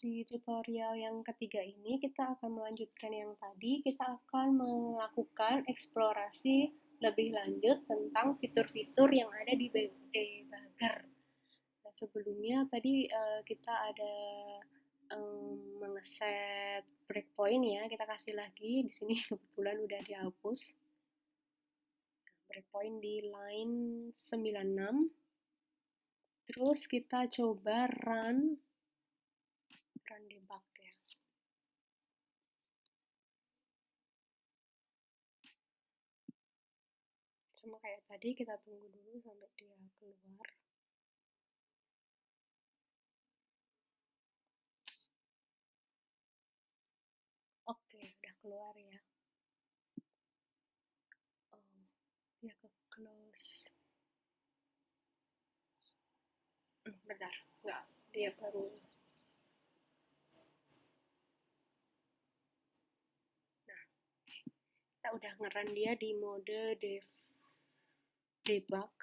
di tutorial yang ketiga ini kita akan melanjutkan yang tadi. Kita akan melakukan eksplorasi lebih lanjut tentang fitur-fitur yang ada di debugger. Nah, sebelumnya tadi kita ada mengeset breakpoint ya. Kita kasih lagi di sini kebetulan udah dihapus. Breakpoint di line 96. Terus kita coba run debug ya. Sama kayak tadi, kita tunggu dulu sampai dia keluar. Oke, udah keluar ya. Oh, dia ke close. Bentar, enggak, dia baru. Nah, kita udah ngeran dia di mode debug.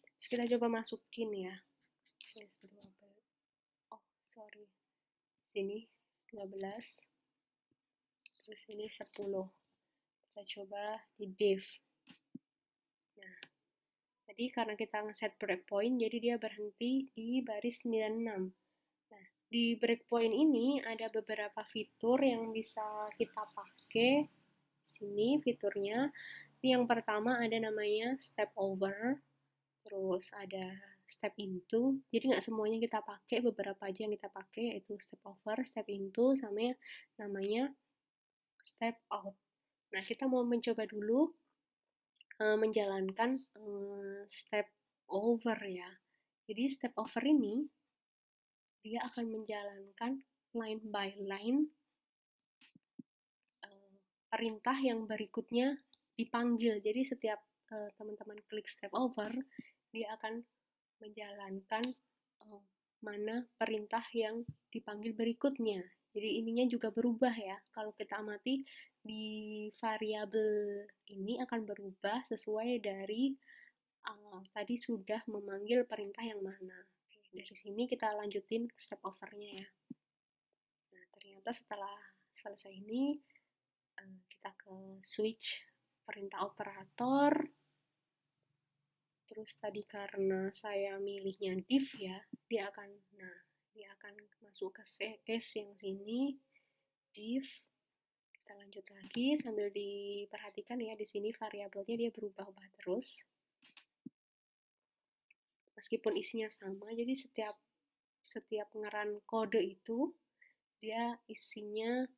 Terus kita coba masukin ya. Oh, sorry. Sini 12. Terus ini 10. Kita coba di div. Nah, jadi karena kita ngeset breakpoint, jadi dia berhenti di baris 96. Nah, di breakpoint ini ada beberapa fitur yang bisa kita pakai. Sini fiturnya. Yang pertama ada namanya step over, terus ada step into. Jadi nggak semuanya kita pakai, beberapa aja yang kita pakai, yaitu step over, step into, sama namanya step out. Nah, kita mau mencoba dulu menjalankan step over ya. Jadi step over ini dia akan menjalankan line by line perintah yang berikutnya dipanggil. Jadi setiap teman-teman klik step over, dia akan menjalankan mana perintah yang dipanggil berikutnya. Jadi ininya juga berubah ya. Kalau kita amati di variabel ini akan berubah sesuai dari tadi sudah memanggil perintah yang mana. Oke, dari sini kita lanjutin step overnya ya. Nah, ternyata setelah selesai ini kita ke switch perintah operator. Terus tadi karena saya milihnya div ya, dia akan masuk ke case yang sini, div. Kita lanjut lagi sambil diperhatikan ya, di sini variabelnya dia berubah-ubah terus. Meskipun isinya sama, jadi setiap ngeran kode itu dia isinya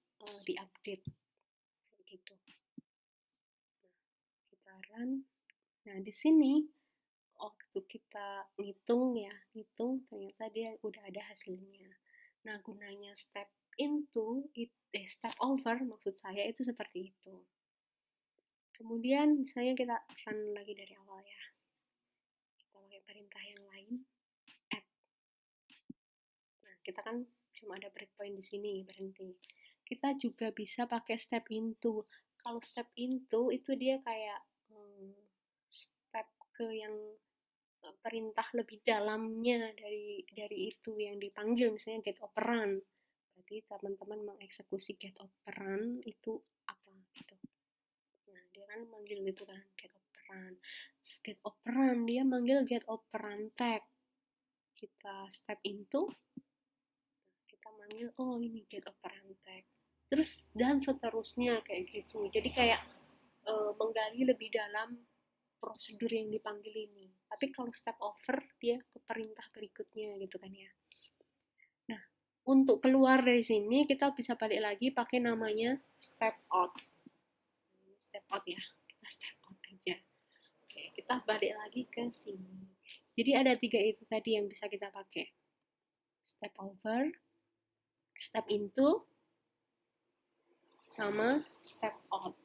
diupdate kayak gitu. Nah, kita run. Nah, di sini waktu kita ngitung ternyata dia udah ada hasilnya. Nah, gunanya step step over maksud saya itu seperti itu. Kemudian misalnya kita run lagi dari awal ya. Kita pakai perintah yang lain, add. Nah, kita kan cuma ada breakpoint di sini, berhenti. Kita juga bisa pakai step into. Kalau step into itu dia kayak step ke yang perintah lebih dalamnya dari itu yang dipanggil, misalnya get operand. Berarti teman-teman mengeksekusi get operand itu apa gitu. Nah, dia kan manggil gitu kan, get operand. Terus get operand, dia manggil get operand tag. Kita step into, kita manggil, oh ini get operand tag. Terus dan seterusnya kayak gitu. Jadi kayak menggali lebih dalam prosedur yang dipanggil ini. Tapi kalau step over dia ke perintah berikutnya gitu kan ya. Nah, untuk keluar dari sini kita bisa balik lagi pakai namanya step out. Step out ya. Kita step out aja. Oke, kita balik lagi ke sini. Jadi ada 3 itu tadi yang bisa kita pakai. Step over, step into, sama step out.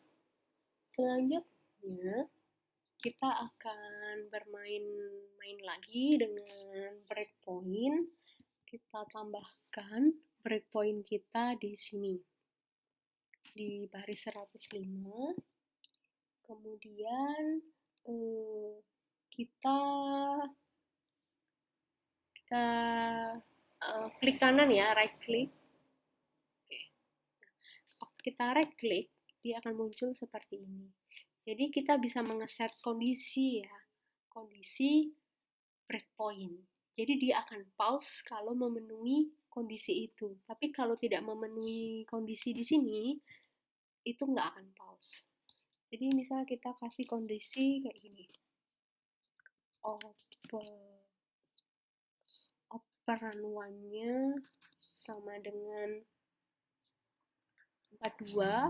Selanjutnya kita akan bermain lagi dengan breakpoint. Kita tambahkan breakpoint kita di sini. Di baris 105. Kemudian kita klik kanan ya, right click. Oke. Waktu kita right click, dia akan muncul seperti ini. Jadi kita bisa mengeset kondisi ya, kondisi breakpoint. Jadi dia akan pause kalau memenuhi kondisi itu. Tapi kalau tidak memenuhi kondisi di sini, itu nggak akan pause. Jadi misal kita kasih kondisi kayak gini. Operan one-nya sama dengan 42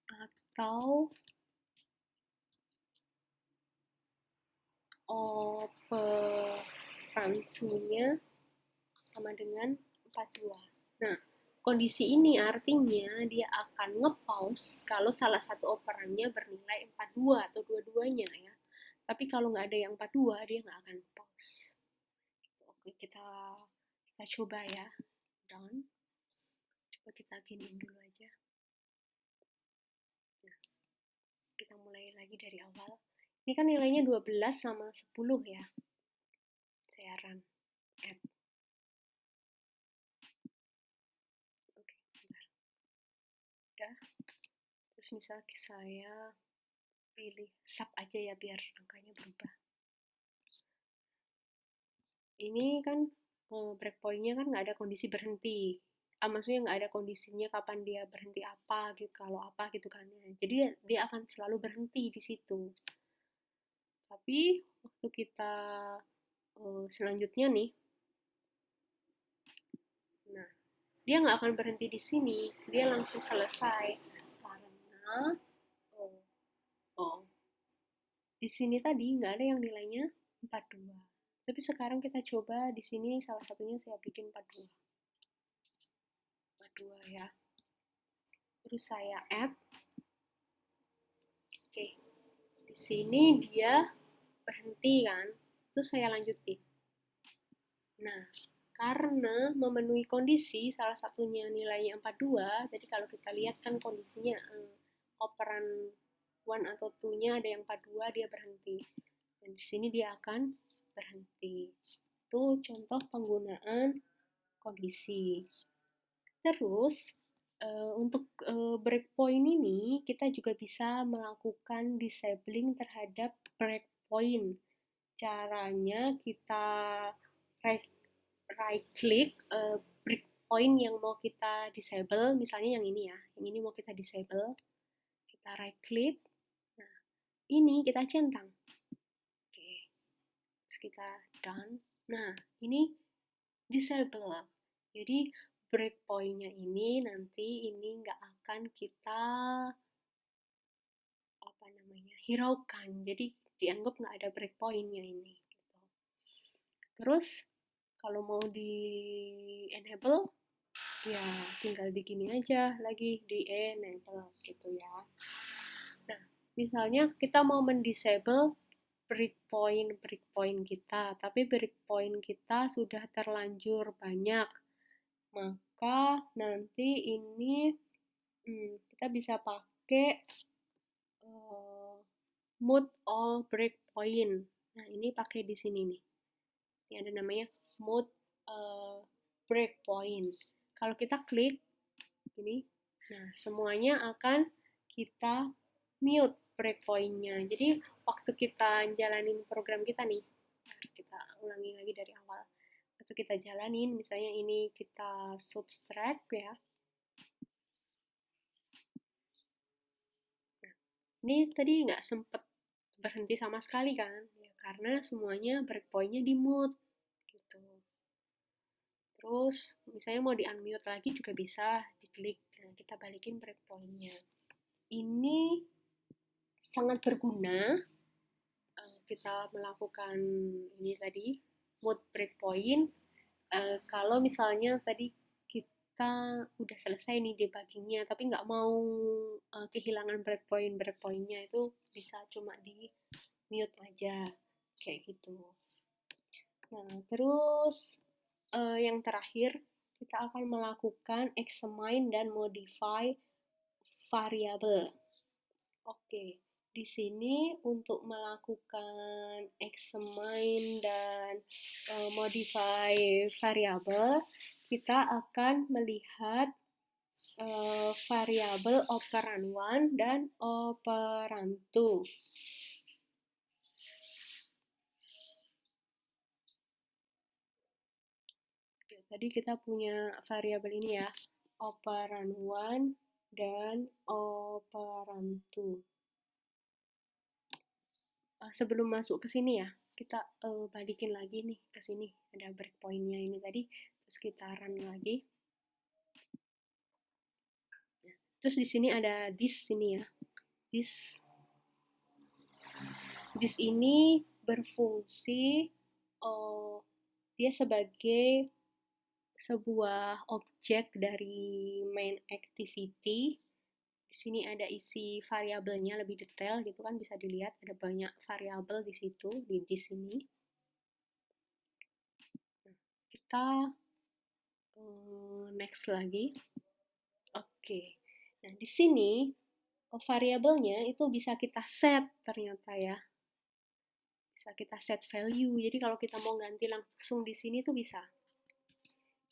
atau operan two-nya sama dengan 42. Nah, kondisi ini artinya dia akan nge-pause kalau salah satu operannya bernilai 42 atau dua-duanya ya. Tapi kalau nggak ada yang 42, dia nggak akan pause. Oke, kita coba ya. Done. Coba kita giniin dulu aja. Nah, kita mulai lagi dari awal. Ini kan nilainya 12 sama 10 ya. Saya run add. Oke, bentar. Udah. Terus misal saya pilih sub aja ya biar angkanya berubah. Ini kan breakpointnya kan nggak ada kondisi berhenti. Maksudnya nggak ada kondisinya kapan dia berhenti apa gitu, kalau apa gitu kan ya. Jadi dia akan selalu berhenti di situ. Tapi waktu kita selanjutnya nih, nah dia nggak akan berhenti di sini, dia langsung selesai karena oh, oh di sini tadi nggak ada yang nilainya 42. Tapi sekarang kita coba di sini salah satunya saya bikin 42. 42 ya. Terus saya add. Oke. Di sini dia berhenti kan. Terus saya lanjutin. Nah, karena memenuhi kondisi salah satunya nilainya 42, jadi kalau kita lihat kan kondisinya operan one atau two-nya ada yang 42, dia berhenti. Dan di sini dia akan berhenti. Itu contoh penggunaan kondisi. Terus untuk breakpoint ini kita juga bisa melakukan disabling terhadap breakpoint. Caranya kita right click breakpoint yang mau kita disable, misalnya yang ini ya, yang ini mau kita disable, kita right click. Nah, ini kita centang. Oke. Terus kita done. Nah, ini disable. Jadi breakpointnya ini nanti ini nggak akan kita hiraukan. Jadi dianggap nggak ada breakpointnya ini. Gitu. Terus kalau mau di enable ya tinggal di gini aja lagi di enable gitu ya. Nah, misalnya kita mau mendisable breakpoint kita, tapi breakpoint kita sudah terlanjur banyak, maka nanti ini kita bisa pakai mode all breakpoint. Nah, ini pakai di sini nih. Ini ada namanya mode breakpoint. Kalau kita klik ini, nah semuanya akan kita mute breakpointnya. Jadi waktu kita jalanin program kita nih, kita ulangi lagi dari awal. Waktu kita jalanin, misalnya ini kita subtract ya. Nah, ini tadi nggak sempet berhenti sama sekali kan, ya, karena semuanya breakpointnya di mute gitu. Terus misalnya mau di unmute lagi juga bisa, diklik. Nah, kita balikin breakpointnya. Ini sangat berguna kita melakukan ini tadi mode breakpoint kalau misalnya tadi kita udah selesai nih debuggingnya tapi nggak mau kehilangan breakpointnya itu bisa cuma di mute aja kayak gitu. Nah terus yang terakhir kita akan melakukan examine dan modify variabel. Oke, Di sini untuk melakukan examine dan modify variabel, kita akan melihat variabel operan 1 dan operan 2. Tadi kita punya variabel ini ya, operan 1 dan operan 2. Sebelum masuk ke sini ya, kita balikin lagi nih ke sini. Ada breakpointnya ini tadi, terus kita run lagi. Terus di sini ada this sini ya. This ini berfungsi dia sebagai sebuah objek dari main activity. Di sini ada isi variabelnya lebih detail gitu kan, bisa dilihat ada banyak variabel di situ di sini. Kita next lagi. Oke. Nah, di sini variabelnya itu bisa kita set ternyata ya. Bisa kita set value. Jadi kalau kita mau ganti langsung di sini tuh bisa.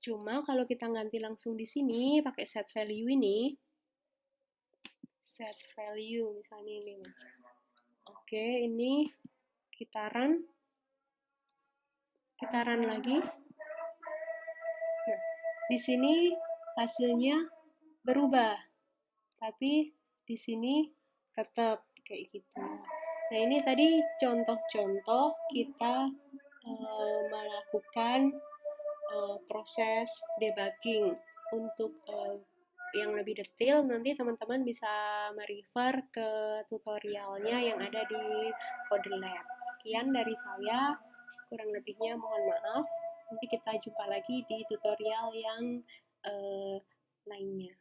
Cuma kalau kita ganti langsung di sini pakai set value ini, set value misalnya ini. Oke, ini kita run lagi. Nah, di sini hasilnya berubah, tapi di sini tetap kayak gitu. Nah, ini tadi contoh-contoh kita melakukan proses debugging. Untuk yang lebih detail nanti teman-teman bisa merefer ke tutorialnya yang ada di CodeLab. Sekian dari saya, kurang lebihnya mohon maaf. Nanti kita jumpa lagi di tutorial yang lainnya.